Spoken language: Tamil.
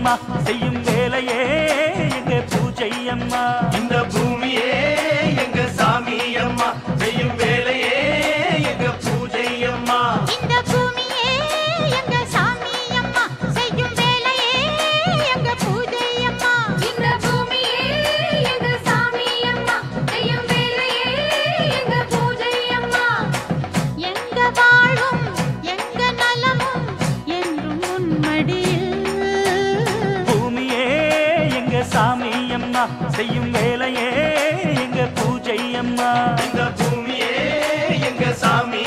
அம்மா செய்யும் வேலையே எங்க பூஜை அம்மா இந்த பூமியே எங்க சாமி அம்மா செய்யும் வேலையே எங்க பூஜை அம்மா இந்த பூமியே எங்க சாமி அம்மா செய்யும் வேலையே எங்க பூஜை அம்மா இந்த பூமியே எங்க சாமி அம்மா செய்யும் வேலையே எங்க பூஜை அம்மா எங்க வாழும் எங்க நலமும் என்றும் உன்மடியில் பூமியே எங்க சாமி அம்மா செய்யும் வேலையே எங்க பூஜை அம்மா இந்த பூமியே எங்க சாமி